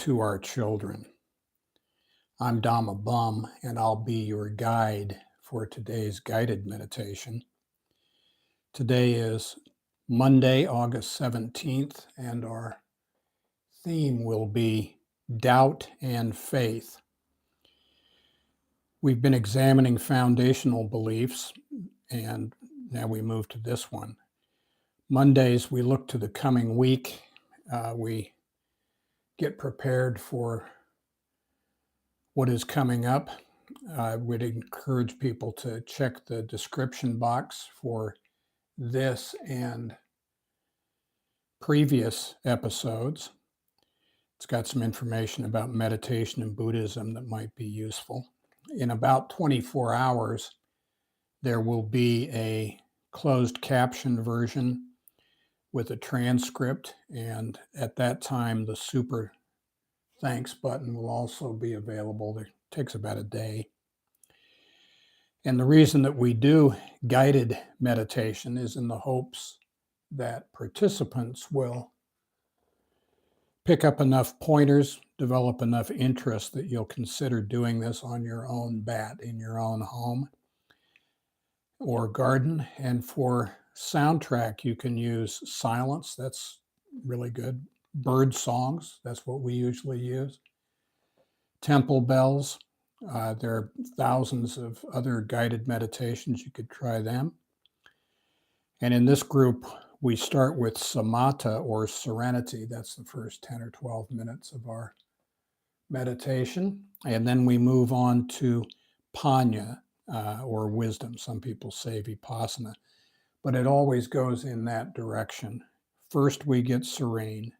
to our children. I'm Dhamma Bum, and I'll be your guide for today's guided meditation. Today is Monday, August 17th, and our theme will be doubt and faith. We've been examining foundational beliefs, and now we move to this one. Mondays, we look to the coming week. We get prepared for what is coming up. I would encourage people to check the description box for this and previous episodes. It's got some information about meditation and Buddhism that might be useful. In about 24 hours, there will be a closed caption version with a transcript, and at that time, the super thanks button will also be available. It takes about a day. And the reason that we do guided meditation is in the hopes that participants will pick up enough pointers, develop enough interest that you'll consider doing this on your own bat in your own home or garden. And for soundtrack, you can use silence. That's really good. Bird songs, that's what we usually use. Temple bells. There are thousands of other guided meditations. You could try them. And in this group, we start with samatha or serenity. That's the first 10 or 12 minutes of our meditation. And then we move on to panya or wisdom. Some people say vipassana, but it always goes in that direction. First, we get serene,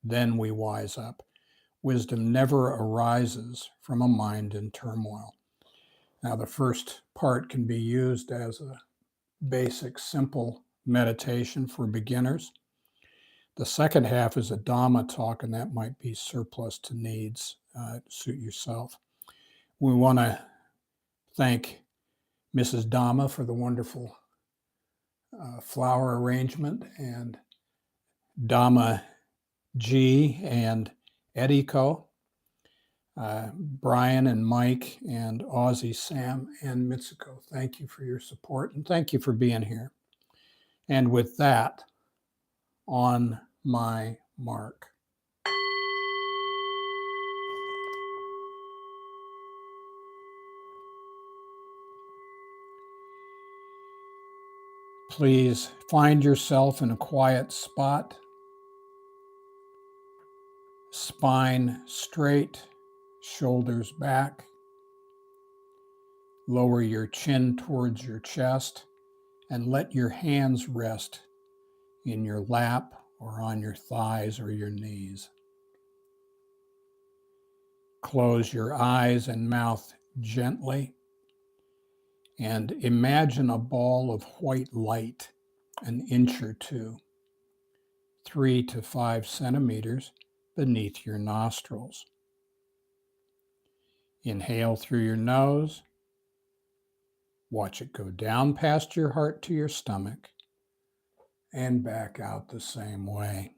then we wise up. Wisdom never arises from a mind in turmoil. Now, the first part can be used as a basic, simple meditation for beginners. The second half is a Dhamma talk, and that might be surplus to needs. Suit yourself. We want to thank Mrs. Dhamma for the wonderful flower arrangement, and Dhamma G and Ediko, Brian and Mike and Aussie Sam and Mitsuko. Thank you for your support, and thank you for being here. And with that, on my mark. Please find yourself in a quiet spot, spine straight, shoulders back. Lower your chin towards your chest and let your hands rest in your lap or on your thighs or your knees. Close your eyes and mouth gently and imagine a ball of white light, an inch or two, 3 to 5 centimeters beneath your nostrils. Inhale through your nose. Watch it go down past your heart to your stomach and back out the same way.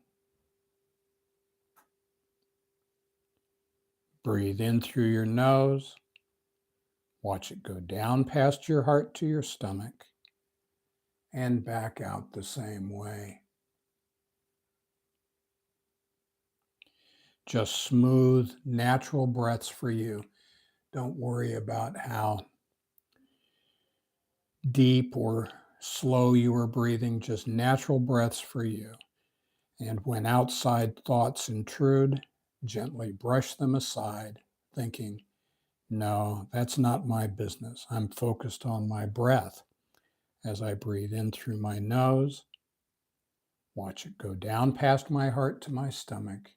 Breathe in through your nose. Watch it go down past your heart to your stomach and back out the same way. Just smooth, natural breaths for you. Don't worry about how deep or slow you are breathing, just natural breaths for you. And when outside thoughts intrude, gently brush them aside, thinking, no, that's not my business. I'm focused on my breath. As I breathe in through my nose, watch it go down past my heart to my stomach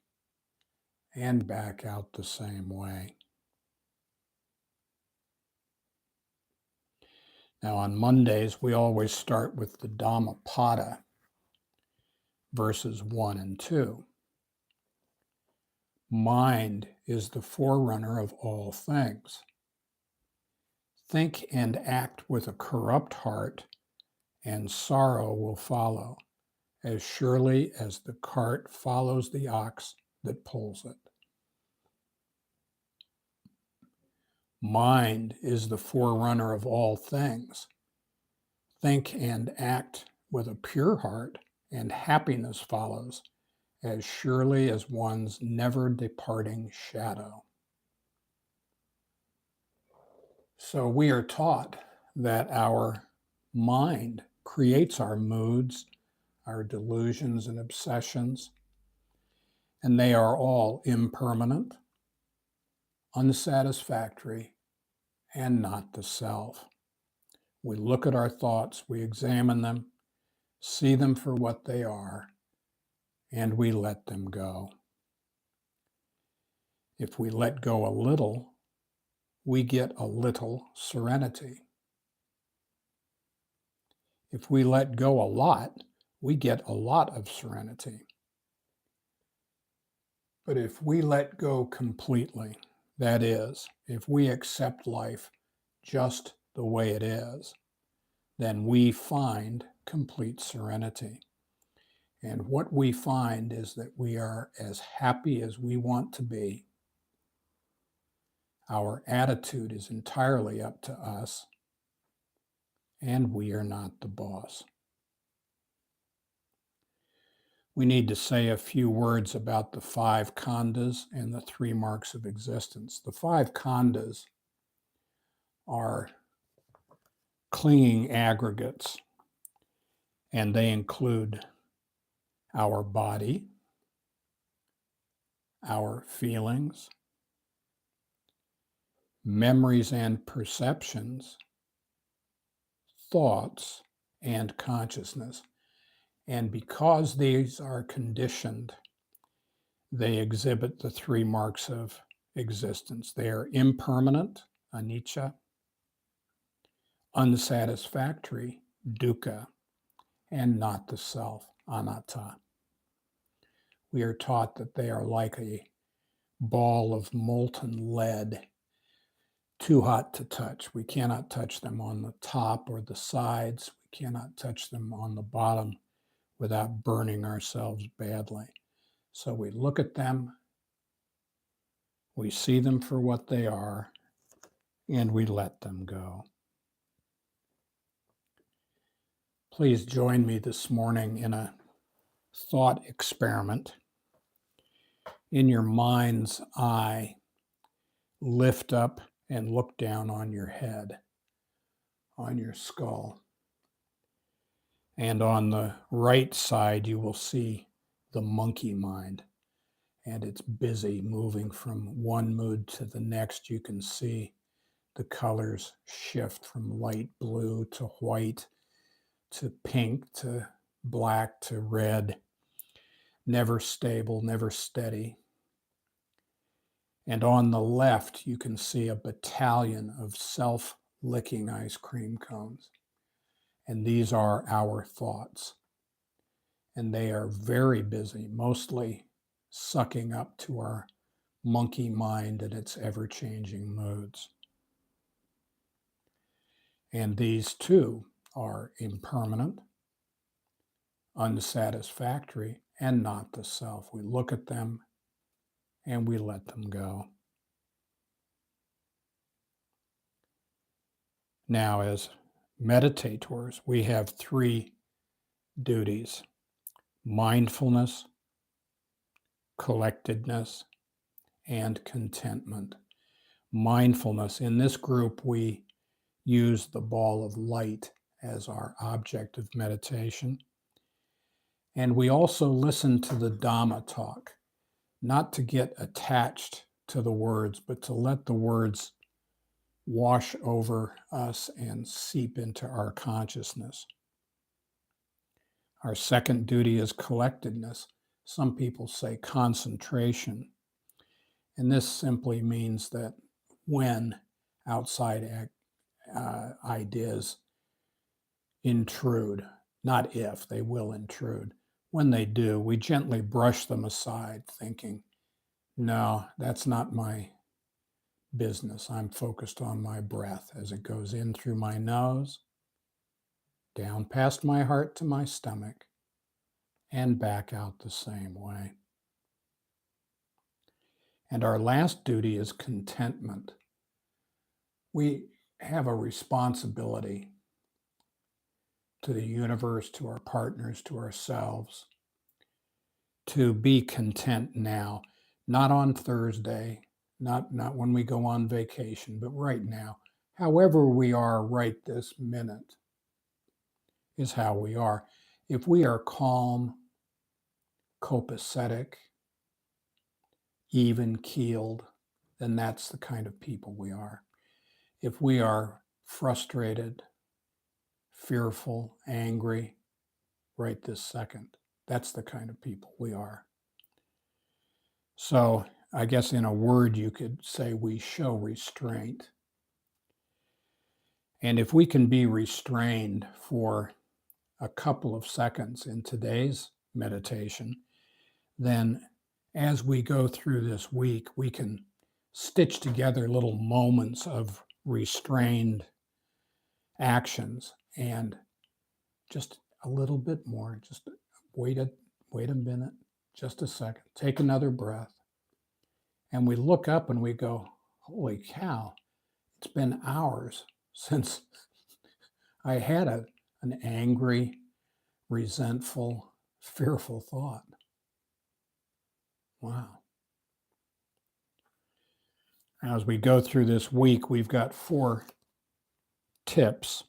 and back out the same way. Now on Mondays, we always start with the Dhammapada, verses 1 and 2. Mind is the forerunner of all things. Think and act with a corrupt heart, and sorrow will follow, as surely as the cart follows the ox that pulls it. Mind is the forerunner of all things. Think and act with a pure heart, and happiness follows as surely as one's never departing shadow. So we are taught that our mind creates our moods, our delusions and obsessions, and they are all impermanent, unsatisfactory, and not the self. We look at our thoughts, we examine them, see them for what they are, and we let them go. If we let go a little, we get a little serenity. If we let go a lot, we get a lot of serenity. But if we let go completely, that is, if we accept life just the way it is, then we find complete serenity. And what we find is that we are as happy as we want to be. Our attitude is entirely up to us, and we are not the boss. We need to say a few words about the 5 Khandhas and the 3 marks of existence. The 5 Khandhas are clinging aggregates, and they include our body, our feelings, memories and perceptions, thoughts, and consciousness. And because these are conditioned, they exhibit the 3 marks of existence. They are impermanent, anicca, unsatisfactory, dukkha, and not the self, anatta. We are taught that they are like a ball of molten lead, too hot to touch. We cannot touch them on the top or the sides. We cannot touch them on the bottom without burning ourselves badly. So we look at them, we see them for what they are, and we let them go. Please join me this morning in a thought experiment. In your mind's eye, lift up and look down on your head, on your skull. And on the right side, you will see the monkey mind. And it's busy moving from one mood to the next. You can see the colors shift from light blue to white to pink to black to red. Never stable, never steady. And on the left, you can see a battalion of self-licking ice cream cones. And these are our thoughts. And they are very busy, mostly sucking up to our monkey mind and its ever-changing moods. And these too are impermanent, unsatisfactory, and not the self. We look at them and we let them go. Now, as meditators, we have 3 duties: mindfulness, collectedness, and contentment. Mindfulness, in this group, we use the ball of light as our object of meditation. And we also listen to the Dhamma talk, not to get attached to the words, but to let the words wash over us and seep into our consciousness. Our second duty is collectedness. Some people say concentration. And this simply means that when outside ideas intrude, not if, they will intrude. When they do, we gently brush them aside, thinking, no, that's not my business. I'm focused on my breath as it goes in through my nose, down past my heart to my stomach, and back out the same way. And our last duty is contentment. We have a responsibility to the universe, to our partners, to ourselves, to be content now, not on Thursday, not when we go on vacation, but right now. However we are right this minute is how we are. If we are calm, copacetic, even keeled, then that's the kind of people we are. If we are frustrated, fearful, angry, right this second, that's the kind of people we are. So I guess in a word, you could say we show restraint. And if we can be restrained for a couple of seconds in today's meditation, then as we go through this week, we can stitch together little moments of restrained actions and just a little bit more. Just wait a minute, just a second, take another breath. And we look up and we go, holy cow, it's been hours since I had an angry, resentful, fearful thought. Wow. As we go through this week, we've got 4 tips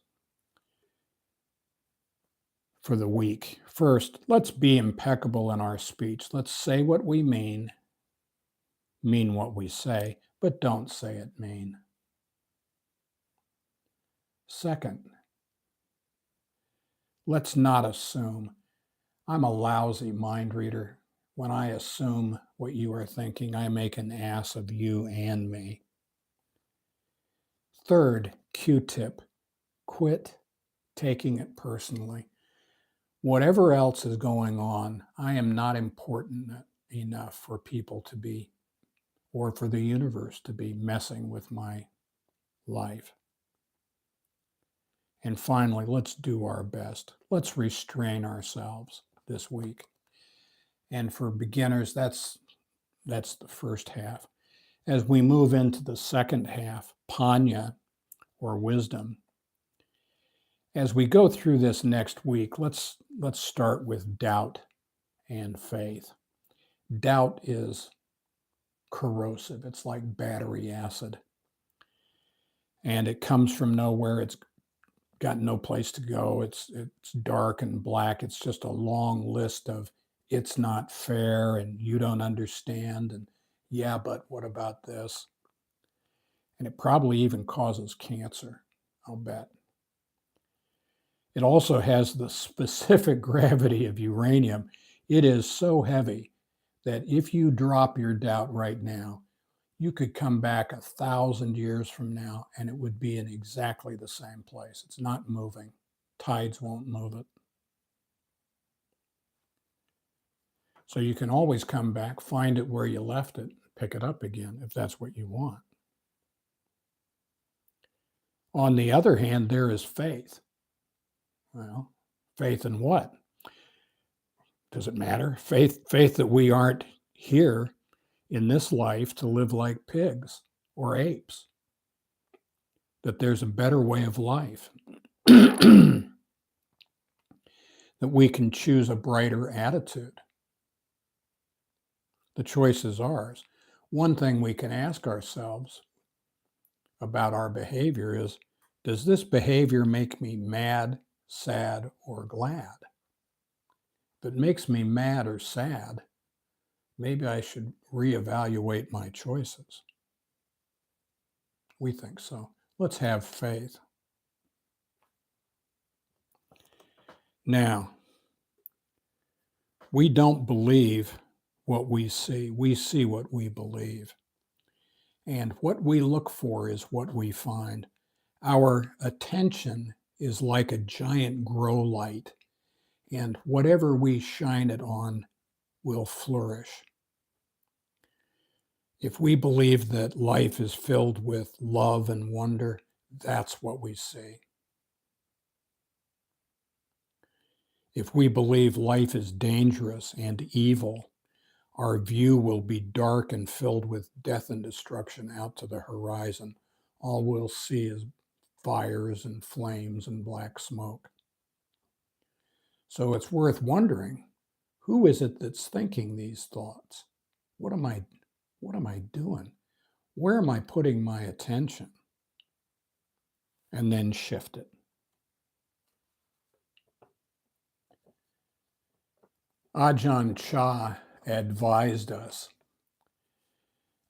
for the week. First, let's be impeccable in our speech. Let's say what we mean what we say, but don't say it mean. Second, let's not assume. I'm a lousy mind reader. When I assume what you are thinking, I make an ass of you and me. Third, Q-tip, quit taking it personally. Whatever else is going on, I am not important enough for people to be, or for the universe to be messing with my life. And finally, let's do our best. Let's restrain ourselves this week. And for beginners, that's the first half. As we move into the second half, panya, or wisdom, as we go through this next week, let's start with doubt and faith. Doubt is corrosive. It's like battery acid. And it comes from nowhere. It's got no place to go. It's dark and black. It's just a long list of it's not fair and you don't understand and yeah, but what about this? And it probably even causes cancer, I'll bet. It also has the specific gravity of uranium. It is so heavy that if you drop your doubt right now, you could come back 1,000 years from now and it would be in exactly the same place. It's not moving. Tides won't move it. So you can always come back, find it where you left it, pick it up again if that's what you want. On the other hand, there is faith. Well, faith in what? Does it matter? Faith that we aren't here in this life to live like pigs or apes. That there's a better way of life. That we can choose a brighter attitude. The choice is ours. One thing we can ask ourselves about our behavior is, does this behavior make me mad, sad, or glad? If it makes me mad or sad, maybe I should reevaluate my choices. We think so. Let's have faith. Now, we don't believe what we see. We see what we believe. And what we look for is what we find. Our attention is like a giant grow light, and whatever we shine it on will flourish. If we believe that life is filled with love and wonder, that's what we see. If we believe life is dangerous and evil, our view will be dark and filled with death and destruction out to the horizon, all we'll see is fires and flames and black smoke. So it's worth wondering, who is it that's thinking these thoughts? What am I doing? Where am I putting my attention? And then shift it. Ajahn Chah advised us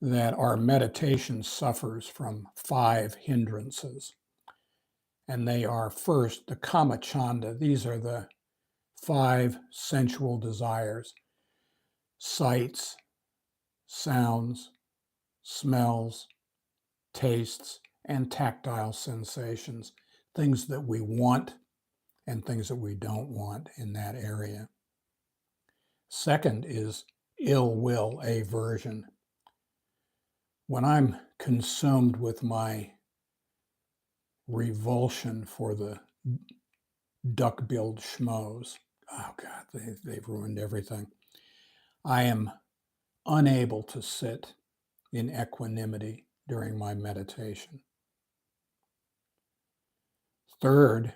that our meditation suffers from 5 hindrances. And they are, first, the kama chanda. These are the 5 sensual desires: sights, sounds, smells, tastes, and tactile sensations, things that we want and things that we don't want in that area. Second is ill will, aversion. When I'm consumed with my revulsion for the duck-billed schmoes, oh God, they've ruined everything. I am unable to sit in equanimity during my meditation. Third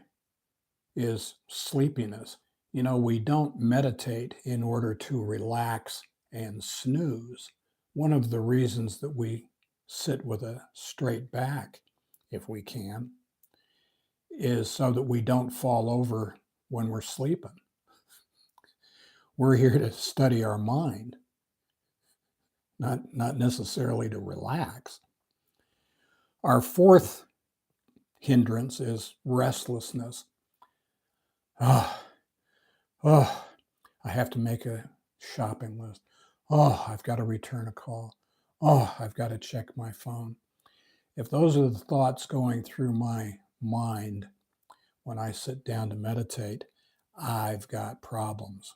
is sleepiness. You know, we don't meditate in order to relax and snooze. One of the reasons that we sit with a straight back, if we can, is so that we don't fall over when we're sleeping. We're here to study our mind, not necessarily to relax. Our fourth hindrance is restlessness. Oh, I have to make a shopping list. Oh, I've got to return a call. Oh, I've got to check my phone. If those are the thoughts going through my mind when I sit down to meditate, I've got problems.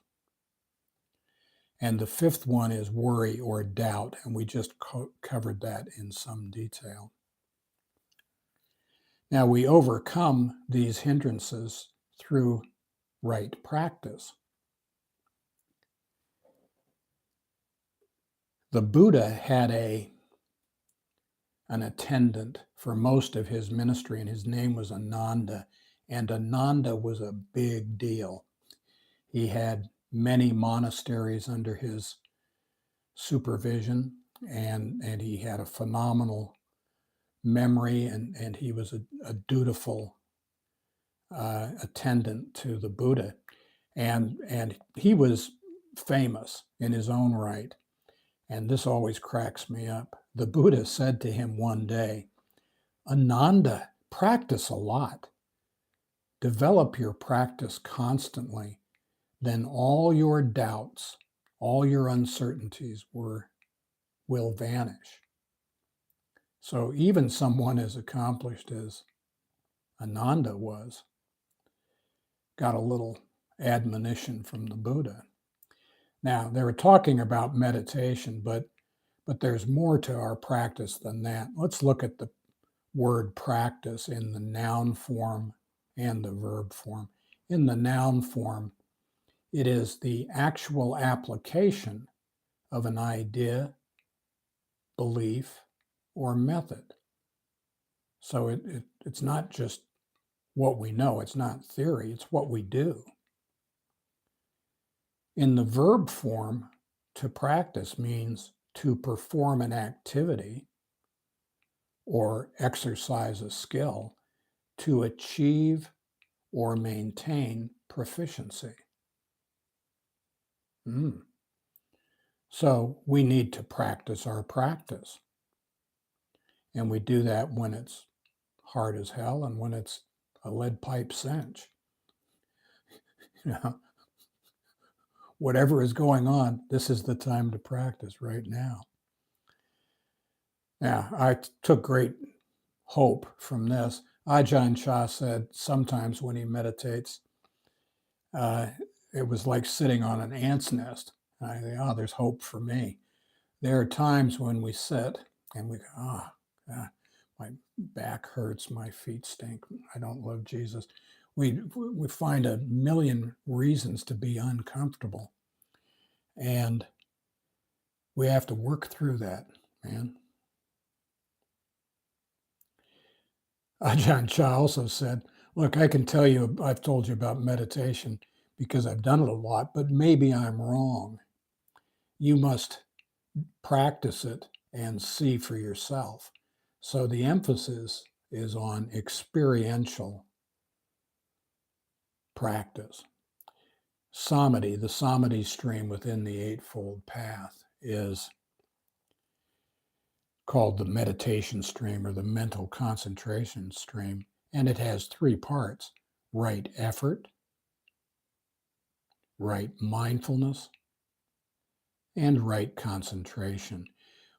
And the fifth one is worry or doubt, and we just covered that in some detail. Now, we overcome these hindrances through right practice. The Buddha had an attendant for most of his ministry, and his name was Ananda. And Ananda was a big deal. He had many monasteries under his supervision, and he had a phenomenal memory, and he was a dutiful attendant to the Buddha. And he was famous in his own right. And this always cracks me up. The Buddha said to him one day, "Ananda, practice a lot. Develop your practice constantly. Then all your doubts, all your uncertainties will vanish." So even someone as accomplished as Ananda was got a little admonition from the Buddha. Now, they were talking about meditation, but there's more to our practice than that. Let's look at the word practice in the noun form and the verb form. In the noun form, it is the actual application of an idea, belief, or method. So it's not just what we know, it's not theory, it's what we do. In the verb form, to practice means to perform an activity or exercise a skill to achieve or maintain proficiency. So we need to practice our practice. And we do that when it's hard as hell and when it's a lead pipe cinch. You know, whatever is going on, this is the time to practice right now. Now, I took great hope from this. Ajahn Chah said sometimes when he meditates, it was like sitting on an ant's nest. I think, oh, there's hope for me. There are times when we sit and we go, my back hurts, my feet stink, I don't love Jesus. We find a million reasons to be uncomfortable. And we have to work through that, man. Ajahn Chah also said, look, I can tell you, I've told you about meditation because I've done it a lot, but maybe I'm wrong. You must practice it and see for yourself. So the emphasis is on experiential practice. Samadhi, the Samadhi stream within the Eightfold Path, is called the meditation stream or the mental concentration stream, and it has three parts: right effort, right mindfulness, and right concentration.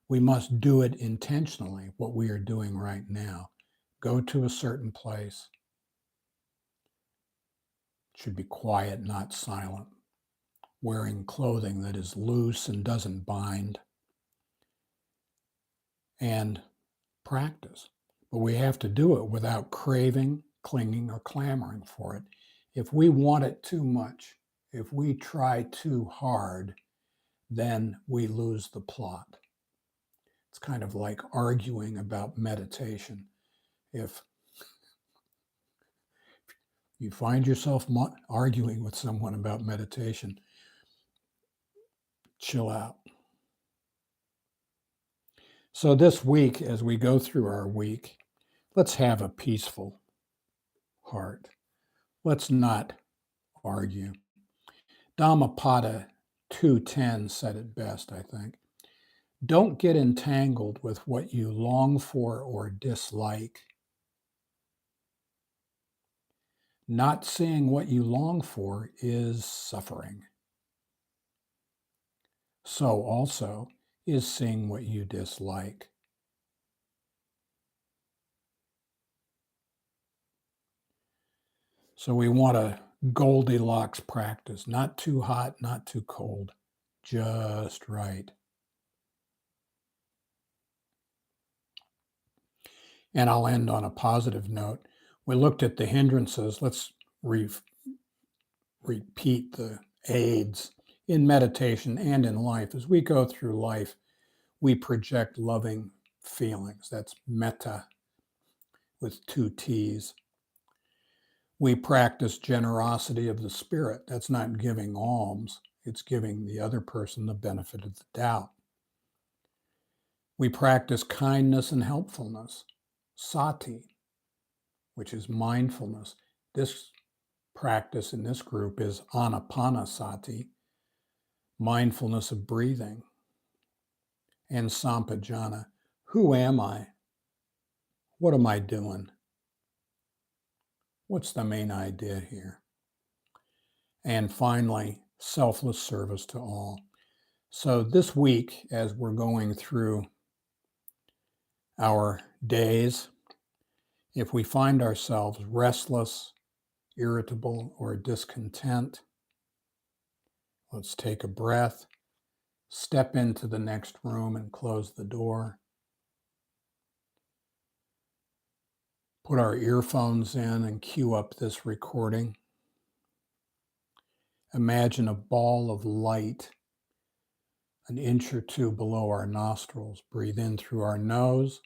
We must do it intentionally, what we are doing right now. Go to a certain place. It should be quiet, not silent. Wearing clothing that is loose and doesn't bind. And practice. But we have to do it without craving, clinging, or clamoring for it. If we want it too much, if we try too hard, then we lose the plot. It's kind of like arguing about meditation. If you find yourself arguing with someone about meditation, chill out. So this week, as we go through our week, let's have a peaceful heart. Let's not argue. Dhammapada 2:10 said it best, I think. Don't get entangled with what you long for or dislike. Not seeing what you long for is suffering. So also is seeing what you dislike. So we want a Goldilocks practice, not too hot, not too cold, just right. And I'll end on a positive note. We looked at the hindrances. Let's repeat the aids in meditation and in life. As we go through life, we project loving feelings. That's metta with two T's. We practice generosity of the spirit. That's not giving alms, it's giving the other person the benefit of the doubt. We practice kindness and helpfulness, sati, which is mindfulness. This practice in this group is anapanasati, mindfulness of breathing, and sampajana. Who am I? What am I doing? What's the main idea here? And finally, selfless service to all. So this week, as we're going through our days, if we find ourselves restless, irritable, or discontent, let's take a breath, step into the next room and close the door. Put our earphones in and cue up this recording. Imagine a ball of light an inch or two below our nostrils. Breathe in through our nose.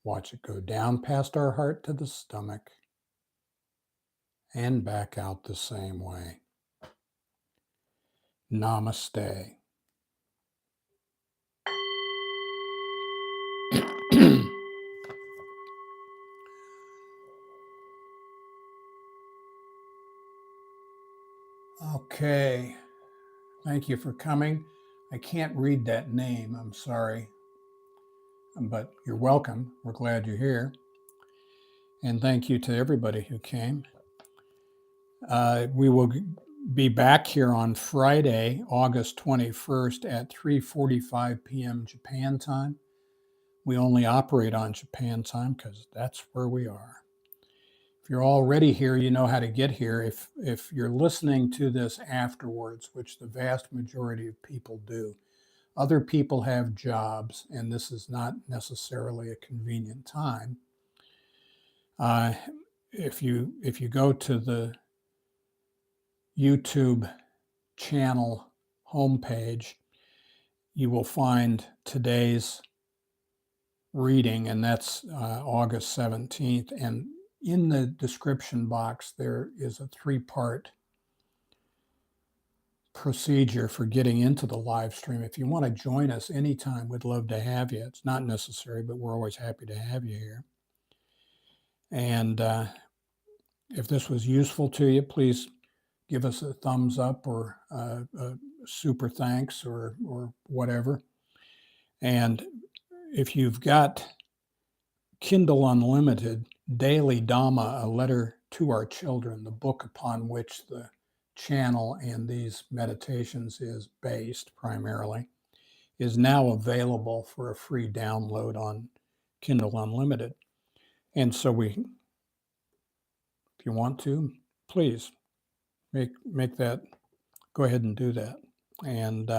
Watch it go down past our heart to the stomach and back out the same way. Namaste. Okay, thank you for coming. I can't read that name, I'm sorry, but you're welcome. We're glad you're here. And thank you to everybody who came. We will be back here on Friday, August 21st at 3:45 p.m. Japan time. We only operate on Japan time because that's where we are. If you're already here, you know how to get here. If you're listening to this afterwards, which the vast majority of people do, other people have jobs, and this is not necessarily a convenient time. If you go to the YouTube channel homepage, you will find today's reading, and that's August 17th. And in the description box, there is a 3-part procedure for getting into the live stream. If you want to join us anytime, we'd love to have you. It's not necessary, but we're always happy to have you here. And if this was useful to you, please give us a thumbs up or a super thanks or whatever. And if you've got Kindle Unlimited, Daily Dhamma, A Letter to Our Children, the book upon which the channel and these meditations is based primarily, is now available for a free download on Kindle Unlimited. And so if you want to, please make that, go ahead and do that. And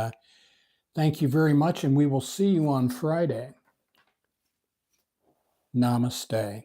thank you very much, and we will see you on Friday. Namaste.